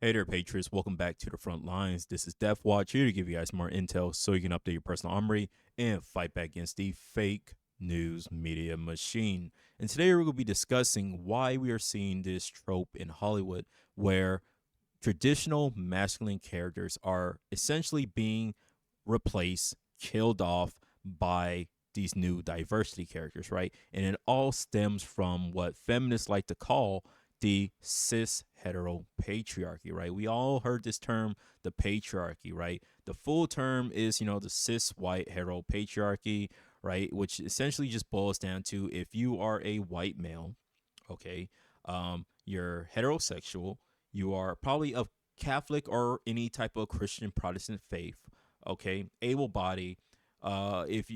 Hey there, Patriots. Welcome back to the front lines. This is Death Watch here to give you guys more intel so you can update your personal armory and fight back against the fake news media machine. And today we're going to be discussing why we are seeing this trope in Hollywood where traditional masculine characters are essentially being replaced, killed off by these new diversity characters, right? And it all stems from what feminists like to call the cis hetero patriarchy, right? We all heard this term, the patriarchy, right? The full term is, the cis white hetero patriarchy, right? Which essentially just boils down to if you are a white male, okay, you're heterosexual, you are probably of Catholic or any type of Christian Protestant faith, okay, able body, if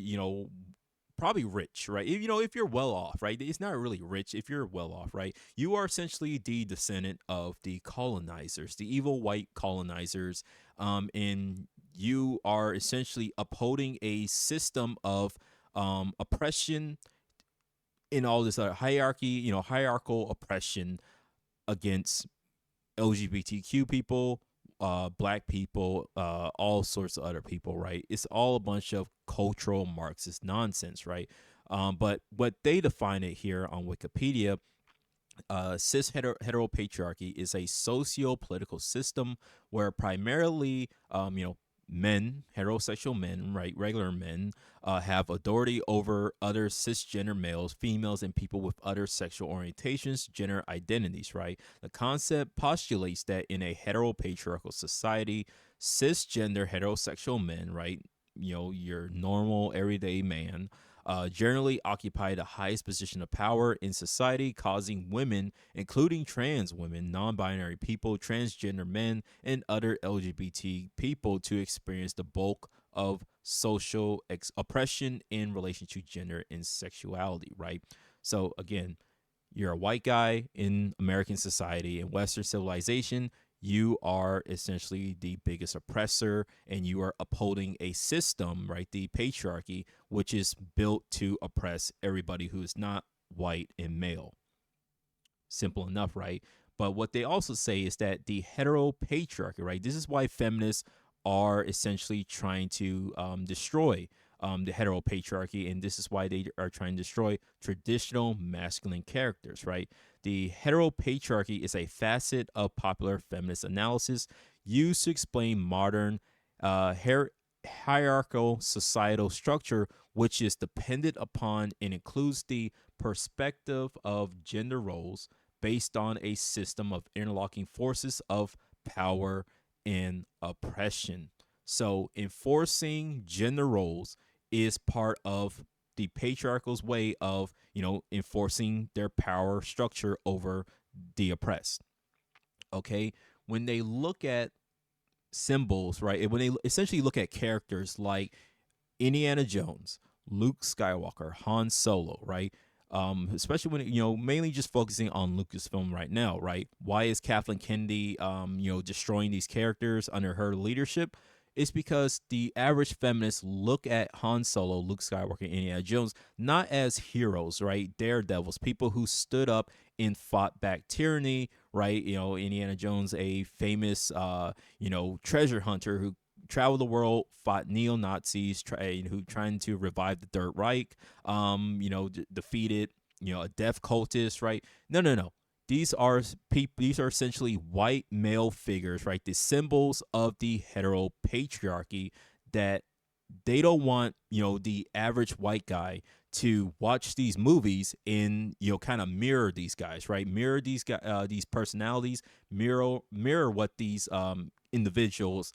probably rich, right? If you're well off, right? It's not really rich if you're well off, right? You are essentially the descendant of the colonizers, the evil white colonizers, and you are essentially upholding a system of oppression in all this other hierarchy, hierarchical oppression against LGBTQ people, black people, all sorts of other people, right? It's all a bunch of cultural Marxist nonsense, right? But what they define it here on Wikipedia, cis heteropatriarchy is a socio-political system where primarily, men, heterosexual men, right, regular men, have authority over other cisgender males, females, and people with other sexual orientations, gender identities, right? The concept postulates that in a heteropatriarchal society, cisgender heterosexual men, right, your normal everyday man, generally occupy the highest position of power in society, causing women, including trans women, non binary people, transgender men, and other LGBT people, to experience the bulk of social oppression in relation to gender and sexuality, right? So, again, you're a white guy in American society and Western civilization, you are essentially the biggest oppressor and you are upholding a system, right? The patriarchy, which is built to oppress everybody who is not white and male. Simple enough, right? But what they also say is that the heteropatriarchy, right? This is why feminists are essentially trying to destroy the heteropatriarchy, and this is why they are trying to destroy traditional masculine characters, right? The heteropatriarchy is a facet of popular feminist analysis used to explain modern hierarchical societal structure, which is dependent upon and includes the perspective of gender roles based on a system of interlocking forces of power and oppression. So, enforcing gender roles is part of the patriarchal's way of, enforcing their power structure over the oppressed. Okay. When they look at symbols, right, when they essentially look at characters like Indiana Jones, Luke Skywalker, Han Solo, right? Especially when mainly just focusing on Lucasfilm right now, right? Why is Kathleen Kennedy, destroying these characters under her leadership? It's because the average feminists look at Han Solo, Luke Skywalker, and Indiana Jones not as heroes, right? Daredevils, people who stood up and fought back tyranny, right? Indiana Jones, a famous, treasure hunter who traveled the world, fought neo Nazis, who trying to revive the Third Reich, defeated, a death cultist, right? No, no, no. These are people. These are essentially white male figures, right? The symbols of the hetero patriarchy that they don't want, the average white guy to watch these movies and kind of mirror these guys, right? Mirror these guys, these personalities, mirror what these individuals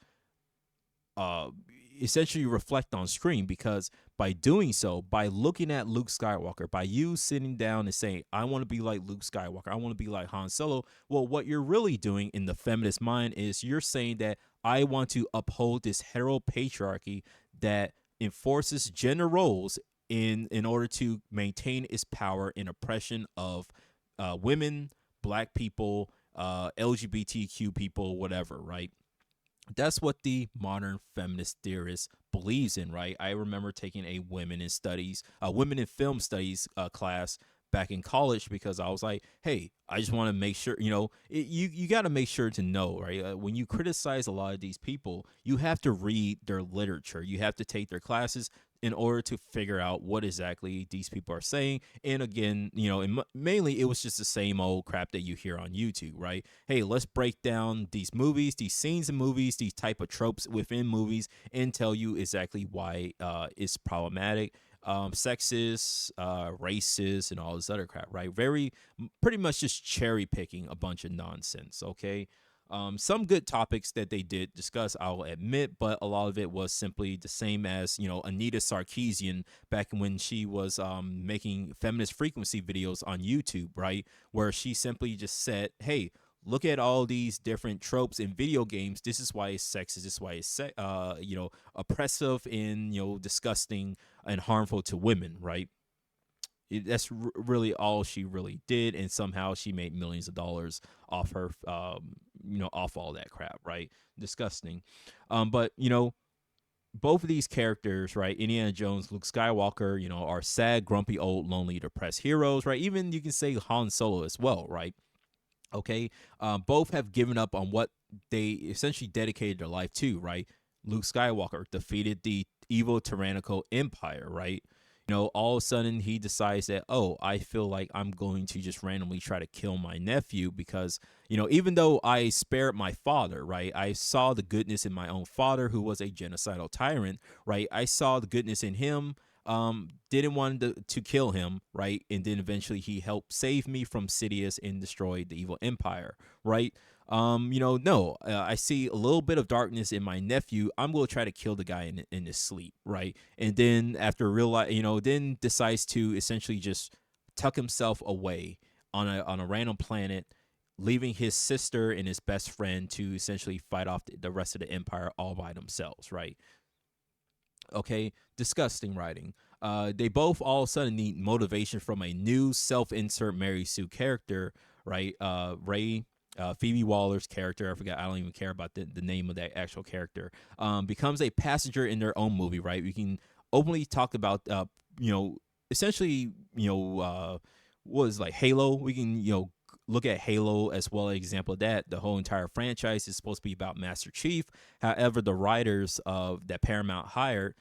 uh, essentially reflect on screen, because by doing so, by looking at Luke Skywalker, by you sitting down and saying, I want to be like Luke Skywalker, I want to be like Han Solo, well, what you're really doing in the feminist mind is you're saying that I want to uphold this heteropatriarchy that enforces gender roles in order to maintain its power and oppression of women, black people, LGBTQ people, whatever, right? That's what the modern feminist theorist believes in, right? I remember taking a women in film studies class back in college because I was like, hey, I just want to make sure, you got to make sure to know, right? When you criticize a lot of these people, you have to read their literature. You have to take their classes in order to figure out what exactly these people are saying. And again, and mainly it was just the same old crap that you hear on YouTube, right? Hey, let's break down these movies, these scenes in movies, these type of tropes within movies, and tell you exactly why it's problematic, sexist, racist, and all this other crap, right? Pretty much just cherry picking a bunch of nonsense, okay? Some good topics that they did discuss, I'll admit, but a lot of it was simply the same as, Anita Sarkeesian back when she was making feminist frequency videos on YouTube, right? Where she simply just said, hey, look at all these different tropes in video games. This is why it's sexist. This is why it's, oppressive and, disgusting and harmful to women, right? That's really all she really did, and somehow she made millions of dollars off her, off all that crap, right? Disgusting. But both of these characters, right? Indiana Jones, Luke Skywalker, are sad, grumpy, old, lonely, depressed heroes, right? Even you can say Han Solo as well, right? Okay, both have given up on what they essentially dedicated their life to, right? Luke Skywalker defeated the evil tyrannical empire, right? All of a sudden he decides that, oh, I feel like I'm going to just randomly try to kill my nephew because, even though I spared my father, right? I saw the goodness in my own father, who was a genocidal tyrant, right? I saw the goodness in him, didn't want to kill him, right? And then eventually he helped save me from Sidious and destroy the evil empire, right? No, I see a little bit of darkness in my nephew. I'm going to try to kill the guy in his sleep, right? And then after then decides to essentially just tuck himself away on a random planet, leaving his sister and his best friend to essentially fight off the rest of the empire all by themselves, right? Okay, disgusting writing. They both all of a sudden need motivation from a new self-insert Mary Sue character, right? Ray, Phoebe Waller's character, I forgot, I don't even care about the name of that actual character, becomes a passenger in their own movie, right? We can openly talk about, essentially, was like Halo. We can, look at Halo as well as an example of that. The whole entire franchise is supposed to be about Master Chief. However, the writers of that Paramount hired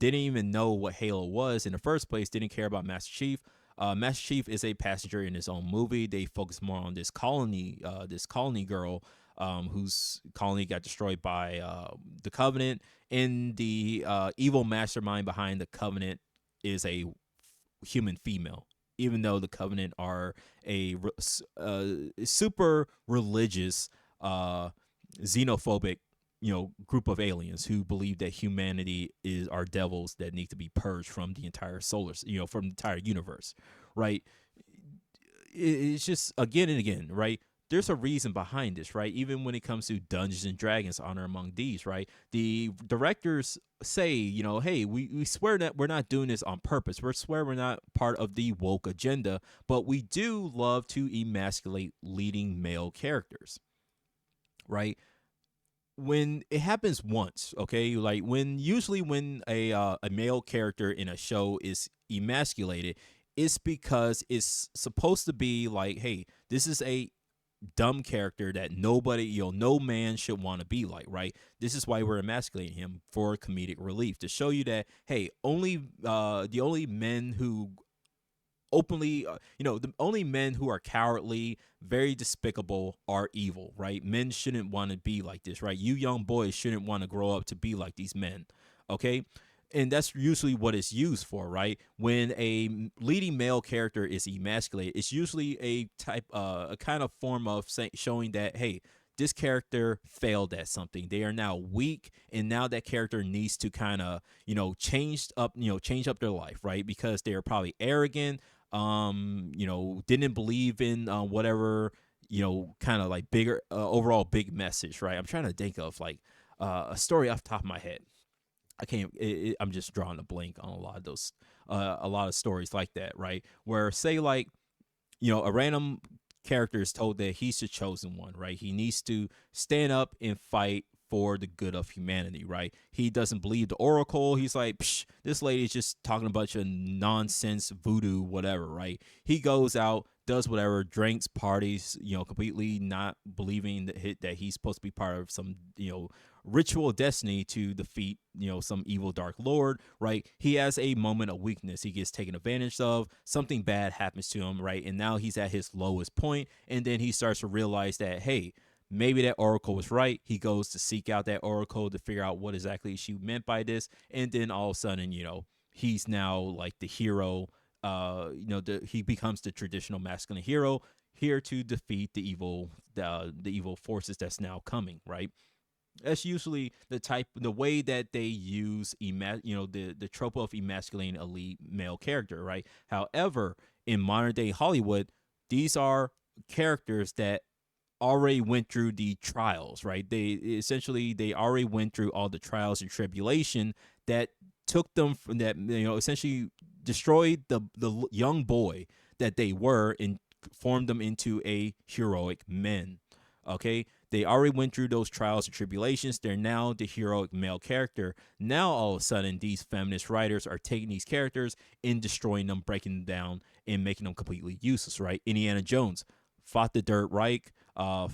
didn't even know what Halo was in the first place, didn't care about Master Chief. Master Chief is a passenger in his own movie. They focus more on this colony girl, whose colony got destroyed by the Covenant, and the evil mastermind behind the Covenant is a human female, even though the Covenant are a super religious, xenophobic, group of aliens who believe that humanity are devils that need to be purged from the entire from the entire universe, right? It's just again and again, right? There's a reason behind this, right? Even when it comes to Dungeons and Dragons, Honor Among Thieves, right? The directors say, hey, we swear that we're not doing this on purpose. We swear we're not part of the woke agenda, but we do love to emasculate leading male characters, right? When it happens once, okay, like usually when a male character in a show is emasculated, it's because it's supposed to be like, hey, this is a dumb character that nobody, no man should want to be like, right? This is why we're emasculating him, for comedic relief, to show you that, hey, the only men who openly, the only men who are cowardly, very despicable, are evil, right? Men shouldn't want to be like this, right? You young boys shouldn't want to grow up to be like these men, okay? And that's usually what it's used for, right? When a leading male character is emasculated, it's usually a kind of form of showing that, hey, this character failed at something. They are now weak, and now that character needs to kind of, change up their life, right? Because they are probably arrogant, didn't believe in whatever, kind of like bigger, overall big message, right? I'm trying to think of like a story off the top of my head. I can't. I'm just drawing a blank on a lot of those, a lot of stories like that, right? Where say like, a random character is told that he's the chosen one, right? He needs to stand up and fight for the good of humanity, right? He doesn't believe the oracle. He's like, psh, this lady's just talking a bunch of nonsense, voodoo, whatever, right? He goes out, does whatever, drinks, parties, completely not believing that he's supposed to be part of some, ritual destiny to defeat, some evil dark lord, right? He has a moment of weakness. He gets taken advantage of. Something bad happens to him, right? And now he's at his lowest point, and then he starts to realize that, hey, maybe that oracle was right. He goes to seek out that oracle to figure out what exactly she meant by this, and then all of a sudden, he's now like the hero. He becomes the traditional masculine hero here to defeat the evil forces that's now coming, right? That's usually the way that they use, the trope of emasculating elite male character, right? However, in modern day Hollywood, these are characters that already went through the trials, right? They already went through all the trials and tribulation that took them from that, essentially destroyed the young boy that they were and formed them into a heroic men. Okay, they already went through those trials and tribulations. They're now the heroic male character. Now all of a sudden, these feminist writers are taking these characters and destroying them, breaking them down, and making them completely useless. Right? Indiana Jones fought the Third Reich, went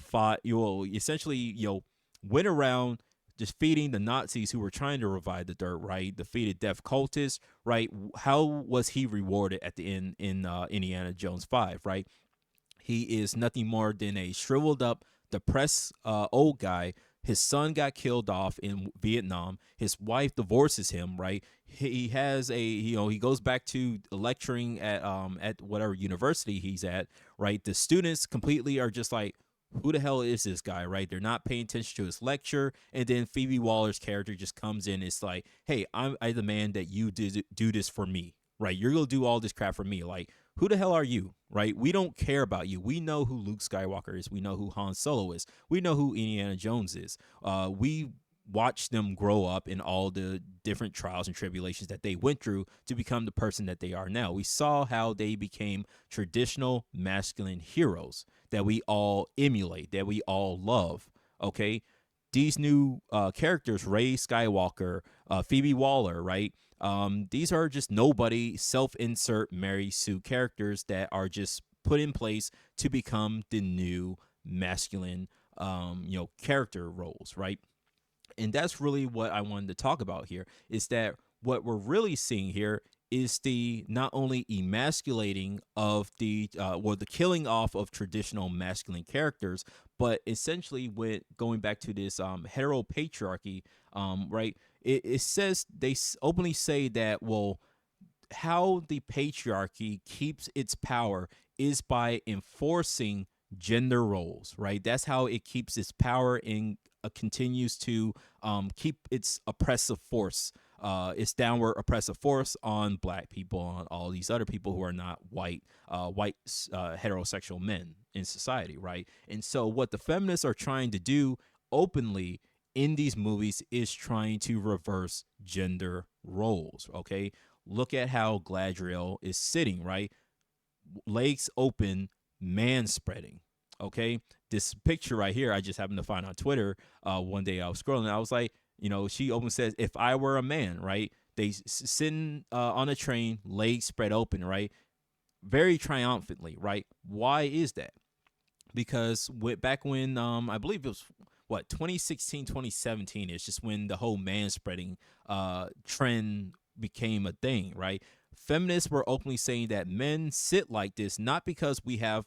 around defeating the Nazis who were trying to revive the Third Reich, defeated death cultists, right? How was he rewarded at the end in Indiana Jones 5, right? He is nothing more than a shriveled up, depressed old guy. His son got killed off in Vietnam. His wife divorces him, right? He has he goes back to lecturing at whatever university he's at, right? The students completely are just like, who the hell is this guy, right? They're not paying attention to his lecture. And then Phoebe Waller's character just comes in. It's like, hey, I'm the man that you do this for me, right? You're going to do all this crap for me. Like, who the hell are you, right? We don't care about you. We know who Luke Skywalker is. We know who Han Solo is. We know who Indiana Jones is. We watch them grow up in all the different trials and tribulations that they went through to become the person that they are now. We saw how they became traditional masculine heroes that we all emulate, that we all love, okay? These new characters, Rey Skywalker, Phoebe Waller, right? These are just nobody, self-insert Mary Sue characters that are just put in place to become the new masculine, character roles, right? And that's really what I wanted to talk about here, is that what we're really seeing here is the not only emasculating of the killing off of traditional masculine characters, but essentially with going back to this hetero patriarchy, right? It says they openly say that, well, how the patriarchy keeps its power is by enforcing gender roles, right? That's how it keeps its power and continues to keep its oppressive force, its downward oppressive force on black people, on all these other people who are not white heterosexual men in society, right? And so what the feminists are trying to do openly in these movies is trying to reverse gender roles, okay? Look at how Gladriel is sitting, right? Legs open, man spreading. Okay, this picture right here, I just happened to find on Twitter. One day I was scrolling, and I was like, she open says, "If I were a man," right? They sitting on a train, legs spread open, right? Very triumphantly, right? Why is that? Because back when I believe it was 2016, 2017 is just when the whole man spreading trend became a thing, right? Feminists were openly saying that men sit like this not because we have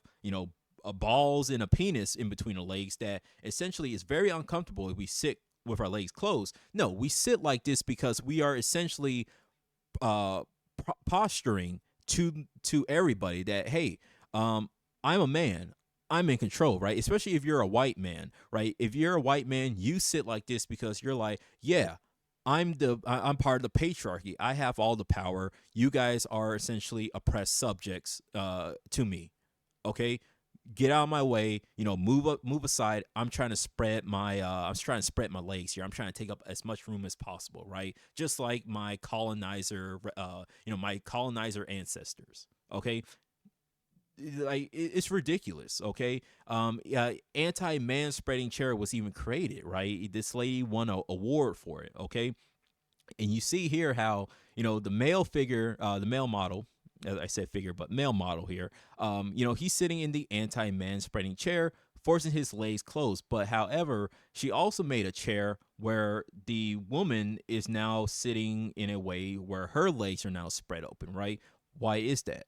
a balls and a penis in between the legs that essentially is very uncomfortable if we sit with our legs closed. No, we sit like this because we are essentially posturing to everybody that, hey, I'm a man, I'm in control, right? Especially if you're a white man, right? If you're a white man, you sit like this because you're like, yeah, I'm part of the patriarchy. I have all the power. You guys are essentially oppressed subjects to me. Okay, get out of my way. Move aside. I'm trying to spread my legs here. I'm trying to take up as much room as possible, right? Just like my colonizer ancestors. Okay, like it's ridiculous. Okay, anti-man spreading chair was even created, right? This lady won a award for it. Okay, and you see here how the male figure, the male model, as I said figure, but male model here, he's sitting in the anti-man spreading chair, forcing his legs closed. But however, she also made a chair where the woman is now sitting in a way where her legs are now spread open, right? Why is that?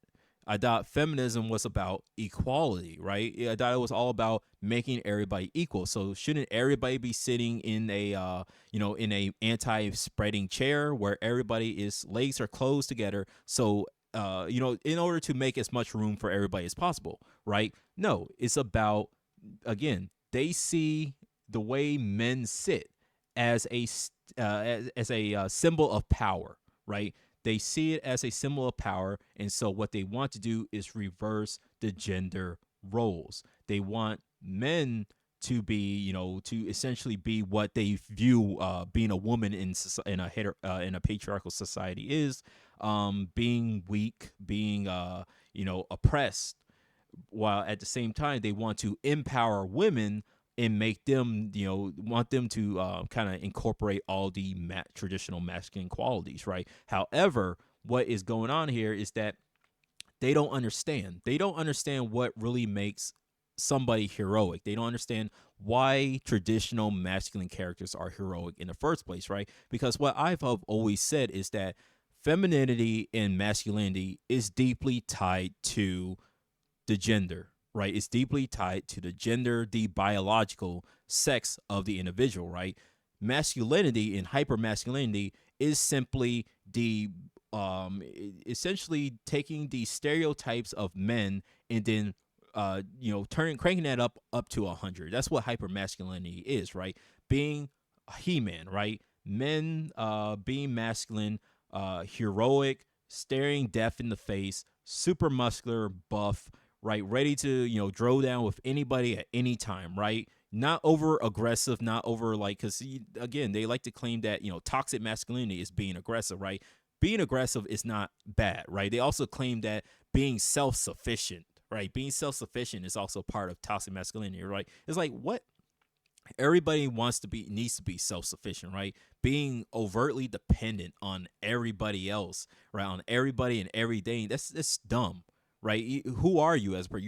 I thought feminism was about equality, right? I thought it was all about making everybody equal. So shouldn't everybody be sitting in a in a anti-spreading chair where everybody is legs are closed together? So in order to make as much room for everybody as possible, right? No, it's about, again, they see the way men sit as a symbol of power, right? They see it as a symbol of power, and so what they want to do is reverse the gender roles. They want men to be, to essentially be what they view being a woman in a patriarchal society is, being weak, being oppressed, while at the same time they want to empower women and make them, want them to kind of incorporate all the traditional masculine qualities, right? However, what is going on here is that they don't understand. They don't understand what really makes somebody heroic. They don't understand why traditional masculine characters are heroic in the first place, right? Because what I've always said is that femininity and masculinity is deeply tied to the gender, right? It's deeply tied to the gender, the biological sex of the individual, right? Masculinity and hypermasculinity is simply the essentially taking the stereotypes of men and then cranking that up to 100. That's what hypermasculinity is, right? Being he-man, right? Men being masculine, heroic, staring death in the face, super muscular, buff, right? Ready to, throw down with anybody at any time, right? Not over aggressive, not over like, because again, they like to claim that, toxic masculinity is being aggressive, right? Being aggressive is not bad, right? They also claim that being self sufficient, right? Being self sufficient is also part of toxic masculinity, right? It's like, what? Everybody needs to be self-sufficient, right? Being overtly dependent on everybody else, right? On everybody and everything. That's dumb, right? Who are you as per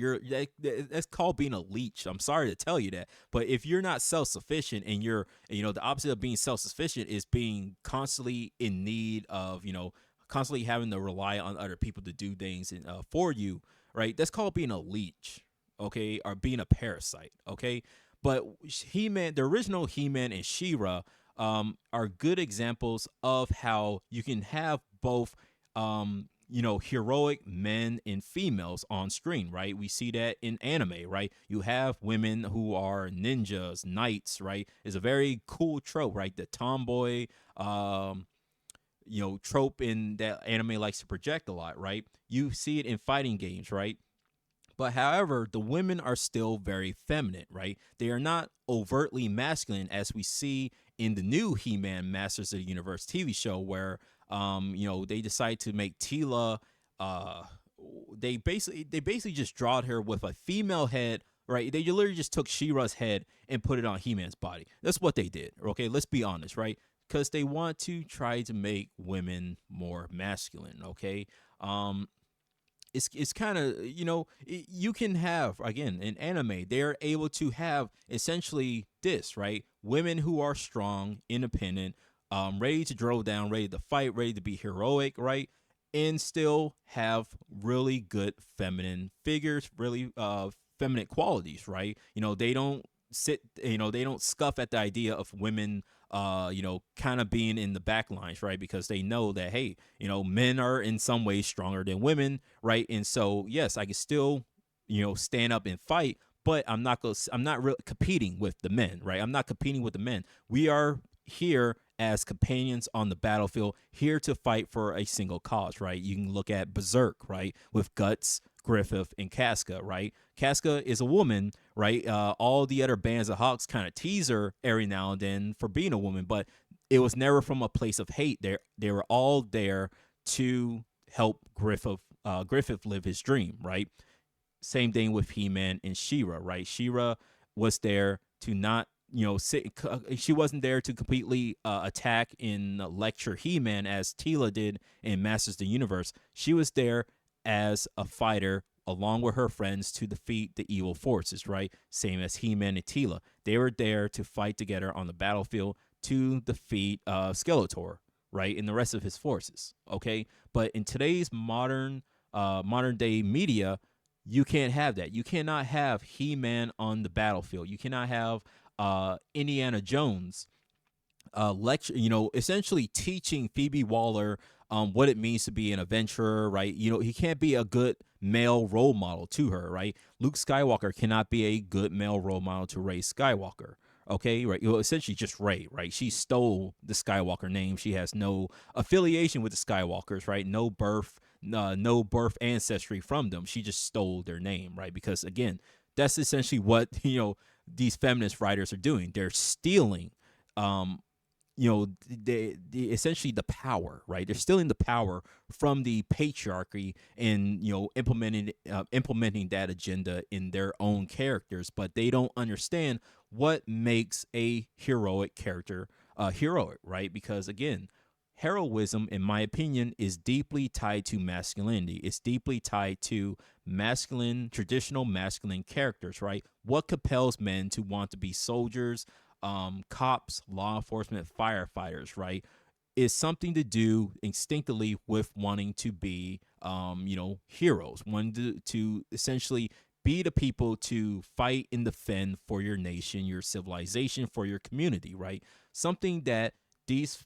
that's called being a leech. I'm sorry to tell you that, but if you're not self-sufficient and you're, the opposite of being self-sufficient is being constantly in need of, constantly having to rely on other people to do things for you, right? That's called being a leech, okay? Or being a parasite, okay? But He-Man, the original He-Man and She-Ra, are good examples of how you can have both, heroic men and females on screen, right? We see that in anime, right? You have women who are ninjas, knights, right? It's a very cool trope, right? The tomboy, trope in that anime likes to project a lot, right? You see it in fighting games, right? But however, the women are still very feminine, right? They are not overtly masculine as we see in the new He-Man Masters of the Universe TV show, where they decide to make Tila. They basically just drawed her with a female head, right? They literally just took She-Ra's head and put it on He-Man's body. That's what they did. Okay, let's be honest, right? Because they want to try to make women more masculine. Okay, it's kind of, you can have, again, in anime they're able to have essentially this, right? Women who are strong, independent, ready to throw down, ready to fight, ready to be heroic, right? And still have really good feminine figures, really feminine qualities, right? They don't they don't scuff at the idea of women kind of being in the back lines, right? Because they know that, hey, men are in some ways stronger than women, right? And so, yes, I can still, stand up and fight, but I'm not really competing with the men, right? I'm not competing with the men. We are here as companions on the battlefield, here to fight for a single cause, right? You can look at Berserk, right? With Guts, Griffith, and Casca, right? Casca is a woman, right? All the other bands of Hawks kind of tease her every now and then for being a woman, but it was never from a place of hate. They were all there to help Griffith live his dream, right? Same thing with He-Man and She-Ra, right? She-Ra was there to not, she wasn't there to completely attack and lecture He-Man as Teela did in Masters of the Universe. She was there as a fighter along with her friends to defeat the evil forces, right? Same as He-Man and Teela. They were there to fight together on the battlefield to defeat Skeletor, right? And the rest of his forces, okay? But in today's modern day media, you can't have that. You cannot have He-Man on the battlefield. You cannot have Indiana Jones lecture, essentially teaching Phoebe Waller what it means to be an adventurer, right? He can't be a good male role model to her, right? Luke Skywalker cannot be a good male role model to Rey Skywalker. Okay, right. Essentially just Rey, right? She stole the Skywalker name. She has no affiliation with the Skywalkers, right? No birth ancestry from them. She just stole their name, right? Because again, that's essentially what these feminist writers are doing. They're stealing um essentially the power, right? They're stealing the power from the patriarchy and implementing that agenda in their own characters, but they don't understand what makes a heroic character heroic, right? Because again, heroism, in my opinion, is deeply tied to masculinity. It's deeply tied to traditional masculine characters, right? What compels men to want to be soldiers, cops, law enforcement, firefighters, right, is something to do instinctively with wanting to be, heroes, wanting to essentially be the people to fight and defend for your nation, your civilization, for your community, right? Something that these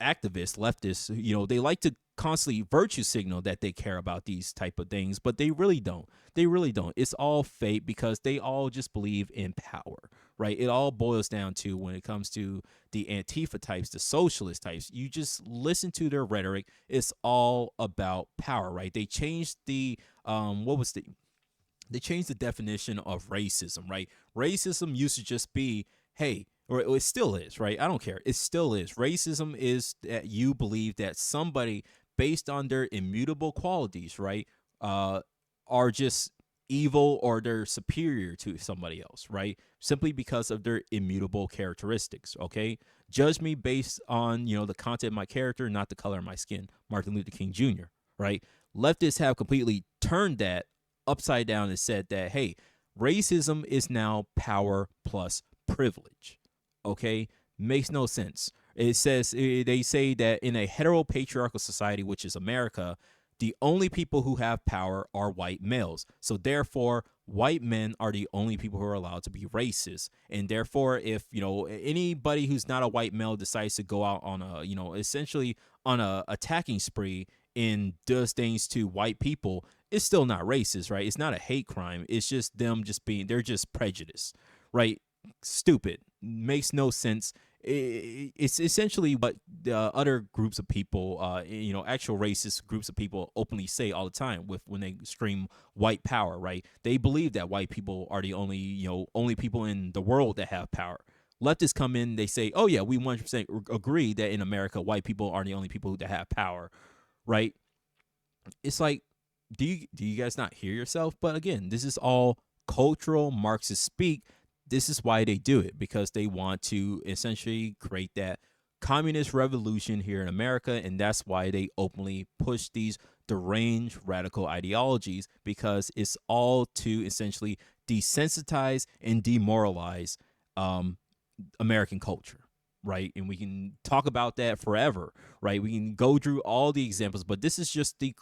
activists, leftists, they like to constantly virtue signal that they care about these type of things, but they really don't. They really don't. It's all fake because they all just believe in power, right? It all boils down to, when it comes to the Antifa types, the socialist types, you just listen to their rhetoric. It's all about power, right? They changed they changed the definition of racism, right? Racism used to just be, hey, or it still is, right? I don't care. It still is. Racism is that you believe that somebody, based on their immutable qualities, right, are just evil or they're superior to somebody else, right? Simply because of their immutable characteristics, okay? Judge me based on, the content of my character, not the color of my skin. Martin Luther King Jr., right? Leftists have completely turned that upside down and said that, hey, racism is now power plus privilege. Okay, makes no sense. They say that in a heteropatriarchal society, which is America, the only people who have power are white males. So therefore, white men are the only people who are allowed to be racist. And therefore, if anybody who's not a white male decides to go out on a essentially on a attacking spree and does things to white people, it's still not racist, right? It's not a hate crime. It's just them they're just prejudiced, right? Stupid, makes no sense. It's essentially what the other groups of people, actual racist groups of people openly say all the time when they scream white power, right? They believe that white people are the only people in the world that have power. Leftists come in, they say, oh yeah, we 100% agree that in America, white people are the only people that have power, right? It's like, do you guys not hear yourself? But again, this is all cultural Marxist speak. This is why they do it, because they want to essentially create that communist revolution here in America, and that's why they openly push these deranged radical ideologies, because it's all to essentially desensitize and demoralize American culture, right? And we can talk about that forever, right? We can go through all the examples, but this is just the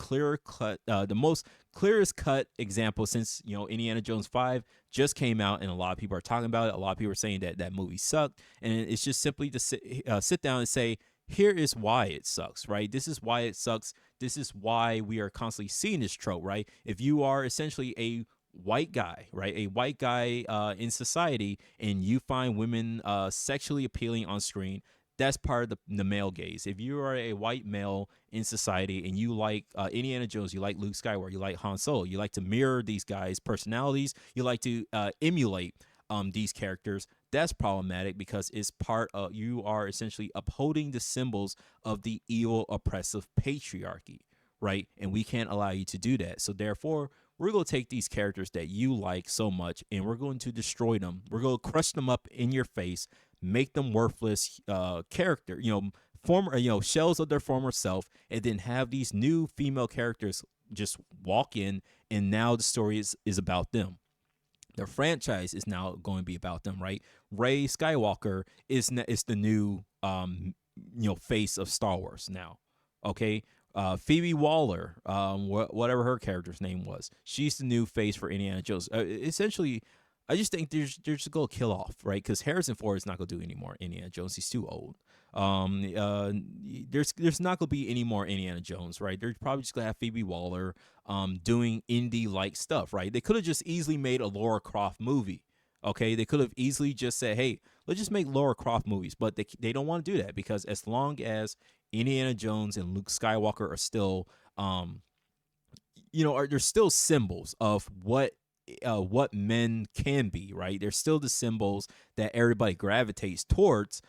the most clearest cut example, since Indiana Jones 5 just came out and a lot of people are talking about it. A lot of people are saying that that movie sucked, and it's just simply to sit down and say, here is why it sucks, right? This is why it sucks. This is why we are constantly seeing this trope, right? If you are essentially a white guy, right, a white guy in society, and you find women sexually appealing on screen, that's part of the male gaze. If you are a white male in society and you like Indiana Jones, you like Luke Skywalker, you like Han Solo, you like to mirror these guys' personalities, you like to emulate these characters, that's problematic, because it's part of, you are essentially upholding the symbols of the evil, oppressive patriarchy, right? And we can't allow you to do that. So therefore, we're going to take these characters that you like so much and we're going to destroy them. We're going to crush them up in your face, make them worthless character, former, shells of their former self, and then have these new female characters just walk in, and now the story is about them. The franchise is now going to be about them, right? Rey Skywalker is the new face of Star Wars now. Okay, Phoebe Waller, whatever her character's name was, she's the new face for Indiana Jones. Essentially, I just think they're just gonna kill off, right? Because Harrison Ford is not gonna do any more Indiana Jones. He's too old. There's not gonna be any more Indiana Jones, right? They're probably just gonna have Phoebe Waller doing indie like stuff, right? They could have just easily made a Lara Croft movie. Okay, they could have easily just said, "Hey, let's just make Lara Croft movies," but they don't want to do that, because as long as Indiana Jones and Luke Skywalker are still, they're still symbols of what men can be, right? They're still the symbols that everybody gravitates towards.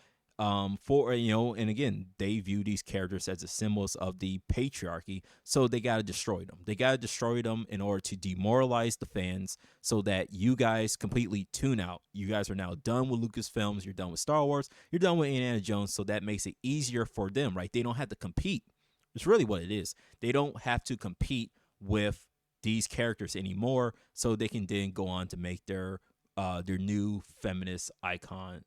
And again, they view these characters as the symbols of the patriarchy, so they got to destroy them. They got to destroy them in order to demoralize the fans, so that you guys completely tune out. You guys are now done with Lucasfilms. You're done with Star Wars. You're done with Indiana Jones. So that makes it easier for them, right? They don't have to compete. It's really what it is. They don't have to compete with these characters anymore, so they can then go on to make their new feminist iconic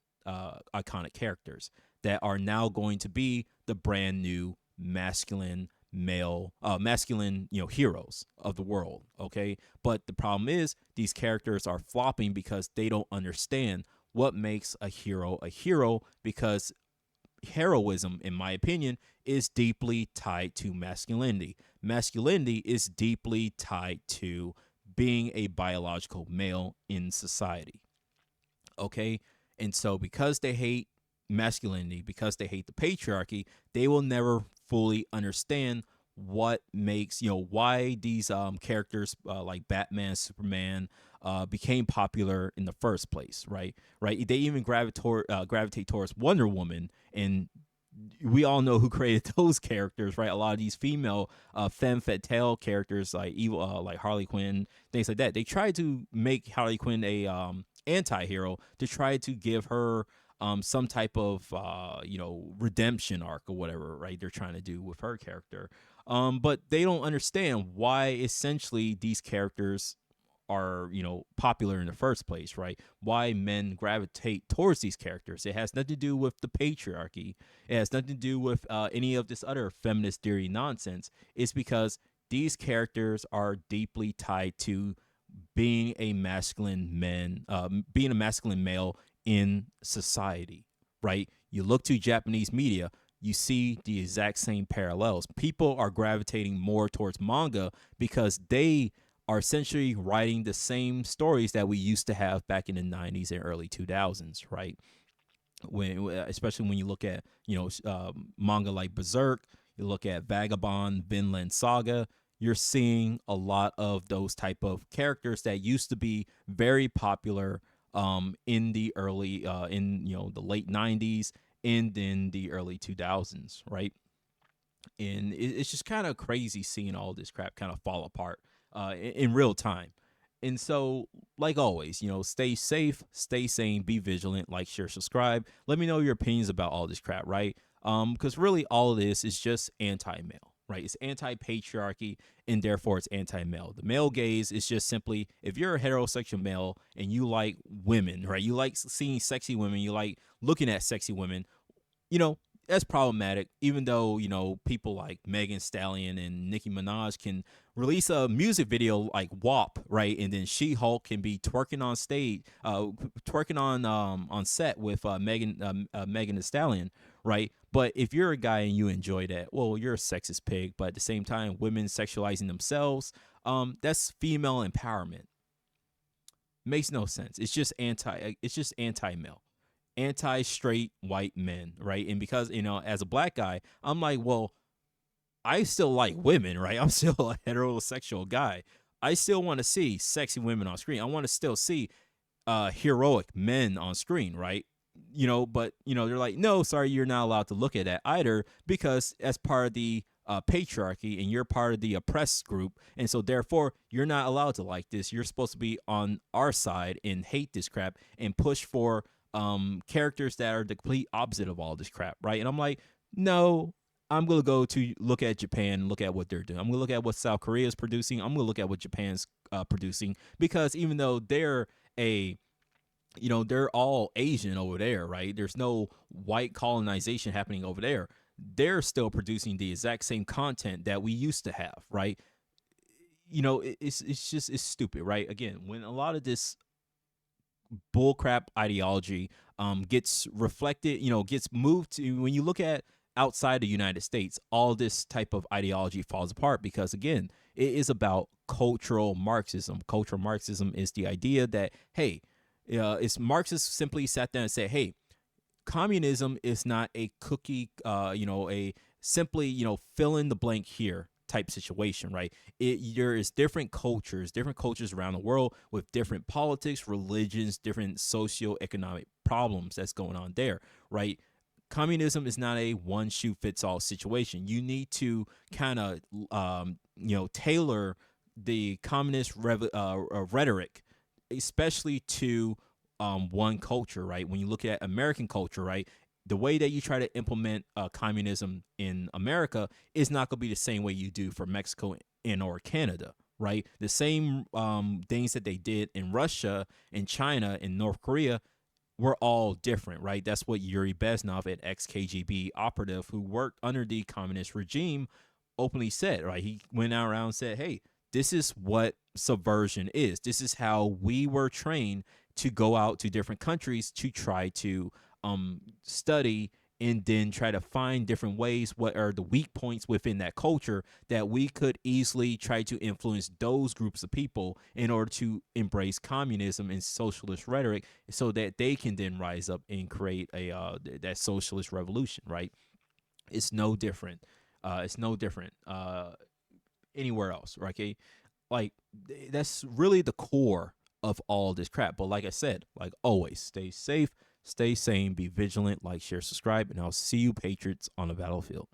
characters that are now going to be the brand new masculine heroes of the world. Okay, but the problem is these characters are flopping because they don't understand what makes a hero, because heroism, in my opinion, is deeply tied to masculinity. Masculinity is deeply tied to being a biological male in society. Okay, and so because they hate masculinity, because they hate the patriarchy, they will never fully understand what makes, why these characters like Batman, Superman became popular in the first place, right? They even gravitate towards Wonder Woman, and we all know who created those characters, right? A lot of these female femme fatale characters, like evil, like Harley Quinn, things like that. They tried to make Harley Quinn a anti-hero to try to give her some type of redemption arc or whatever, right? They're trying to do with her character, but they don't understand why essentially these characters are popular in the first place, right? Why men gravitate towards these characters. It has nothing to do with the patriarchy. It has nothing to do with any of this other feminist theory nonsense. It's because these characters are deeply tied to being a masculine male in society, right? You look to Japanese media, you see the exact same parallels. People are gravitating more towards manga because they are essentially writing the same stories that we used to have back in the 90s and early 2000s, right? Especially when you look at, manga like Berserk, you look at Vagabond, Vinland Saga, you're seeing a lot of those type of characters that used to be very popular in the early, the late 90s and in the early 2000s, right? And it's just kind of crazy seeing all this crap kind of fall apart in real time. And so, like always, stay safe, stay sane, be vigilant, like, share, subscribe. Let me know your opinions about all this crap, right? Because really all of this is just anti-male, right? It's anti-patriarchy, and therefore it's anti-male. The male gaze is just simply, if you're a heterosexual male and you like women, right? You like seeing sexy women, you like looking at sexy women, that's problematic, even though, people like Megan Stallion and Nicki Minaj can release a music video like WAP, right? And then She-Hulk can be twerking on stage, twerking on set with Megan Thee Stallion, right? But if you're a guy and you enjoy that, well, you're a sexist pig. But at the same time, women sexualizing themselves, that's female empowerment. Makes no sense. It's just anti-male. Anti-straight white men, right? And because, as a black guy, I'm like, well, I still like women, right? I'm still a heterosexual guy. I still want to see sexy women on screen. I want to still see heroic men on screen, right? But they're like, no, sorry, you're not allowed to look at that either, because as part of the patriarchy, and you're part of the oppressed group, and so therefore you're not allowed to like this. You're supposed to be on our side and hate this crap and push for characters that are the complete opposite of all this crap, right? And I'm like, no, I'm gonna go to look at Japan and look at what they're doing. I'm gonna look at what South Korea is producing. I'm gonna look at what Japan's producing, because even though they're a they're all Asian over there, right? There's no white colonization happening over there. They're still producing the exact same content that we used to have, right? It's just it's stupid, right? Again, when a lot of this bullcrap ideology gets reflected, gets moved to, when you look at outside the United States, all this type of ideology falls apart because, again, it is about cultural Marxism. Cultural Marxism is the idea that, hey, it's Marxists simply sat down and said, hey, communism is not a cookie, a simply, fill in the blank here type situation, right? There is different cultures around the world with different politics, religions, different socioeconomic problems that's going on there, right? Communism is not a one shoe fits all situation. You need to kind of, tailor the communist rhetoric, especially to one culture, right? When you look at American culture, right, the way that you try to implement communism in America is not going to be the same way you do for Mexico and or Canada, right? The same things that they did in Russia and China and North Korea were all different, right? That's what Yuri Bezmenov, an ex-KGB operative who worked under the communist regime, openly said, right? He went out around and said, hey, this is what subversion is. This is how we were trained to go out to different countries to try to study and then try to find different ways, what are the weak points within that culture that we could easily try to influence those groups of people in order to embrace communism and socialist rhetoric so that they can then rise up and create that socialist revolution, right? It's no different. It's no different anywhere else, right? Okay? Like, that's really the core of all this crap. But like I said, like always, stay safe, stay sane, be vigilant, like, share, subscribe, and I'll see you patriots on the battlefield.